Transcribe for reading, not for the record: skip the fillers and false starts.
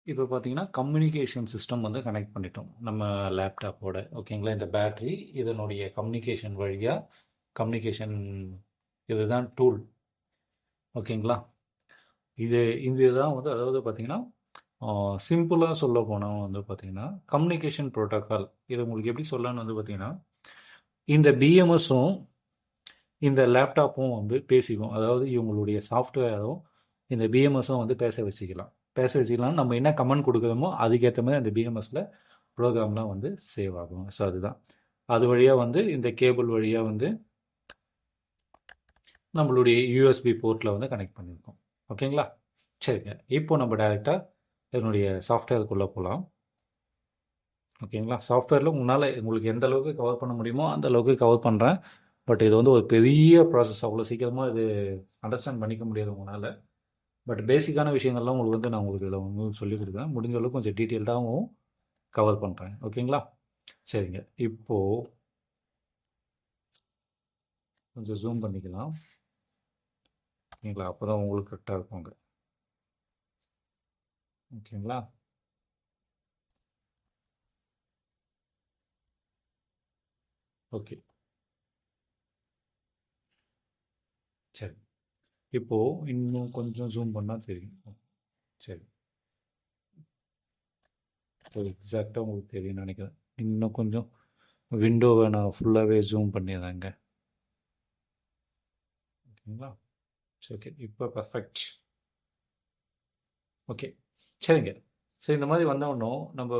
இப்போ பார்த்தீங்கன்னா, communication system வந்து கனெக்ட் பண்ணிட்டோம். நம்ம லேப்டாப்போட. ஓகேங்களா? இந்த பேட்டரி இதனுடைய கம்யூனிகேஷன் வழியா கம்யூனிகேஷன் இதுதான் டூல். ஓகேங்களா? இது இதுதான் வந்து அதாவது பார்த்தீங்கன்னா, சிம்பிளா சொல்லப்போனா வந்து பார்த்தீங்கன்னா, கம்யூனிகேஷன் புரோட்டோகால். இது உங்களுக்கு எப்படி சொல்லலாம்னு வந்து பார்த்தீங்கன்னா, இந்த பிஎம்எஸும் இந்த லேப்டாப்பும் வந்து பேசிக்கும். அதாவது இவங்களுடைய சாஃப்ட்வேரும் இந்த பிஎம்எஸும் வந்து பேச வச்சுக்கலாம். பேச வச்சுக்கலாம். நம்ம என்ன கமெண்ட் கொடுக்குறோமோ அதுக்கேற்ற மாதிரி அந்த பிஎம்எஸ்ல ப்ரோக்ராம்லாம் வந்து சேவ் ஆகும். ஸோ அதுதான். அது வழியாக வந்து இந்த கேபிள் வழியாக வந்து நம்மளுடைய யூஎஸ்பி போர்ட்டில் வந்து கனெக்ட் பண்ணியிருக்கோம். ஓகேங்களா? சரிங்க. இப்போ நம்ம டைரெக்டாக என்னுடைய சாஃப்ட்வேருக்குள்ளே போகலாம். ஓகேங்களா? சாஃப்ட்வேரில் உங்களுக்கு எந்த அளவுக்கு கவர் பண்ண முடியுமோ அந்த அளவுக்கு கவர் பண்ணுறேன். பட் இது வந்து ஒரு பெரிய ப்ராசஸ். அவ்வளோ சீக்கிரமாக இது அண்டர்ஸ்டாண்ட் பண்ணிக்க முடியாது உங்களால். பட் பேசிக்கான விஷயங்கள்லாம் உங்களுக்கு வந்து நான் உங்களுக்கு இதில் வந்து சொல்லிக் கொடுக்குறேன். முடிஞ்ச அளவுக்கு கொஞ்சம் டீட்டெயில்டாகவும் கவர் பண்ணுறேன். ஓகேங்களா? சரிங்க. இப்போது கொஞ்சம் ஜூம் பண்ணிக்கலாம். ஓகேங்களா? அப்போ தான் உங்களுக்கு கரெக்டாக இருக்குங்க. ஓகேங்களா? ஓகே. சரி. இப்போது இன்னும் கொஞ்சம் ஜூம் பண்ணால் தெரியும். சரி. சரி, எக்ஸாக்டாக உங்களுக்கு தெரியும்னு நினைக்கிறேன். இன்னும் கொஞ்சம் விண்டோவை நான் ஃபுல்லாகவே ஜூம் பண்ணிடுறேங்க. ஓகேங்களா? சரி, ஓகே. இப்போ பர்ஃபெக்ட். ஓகே. சரிங்க. சரி, இந்த மாதிரி வந்தவொன்னும் நம்ம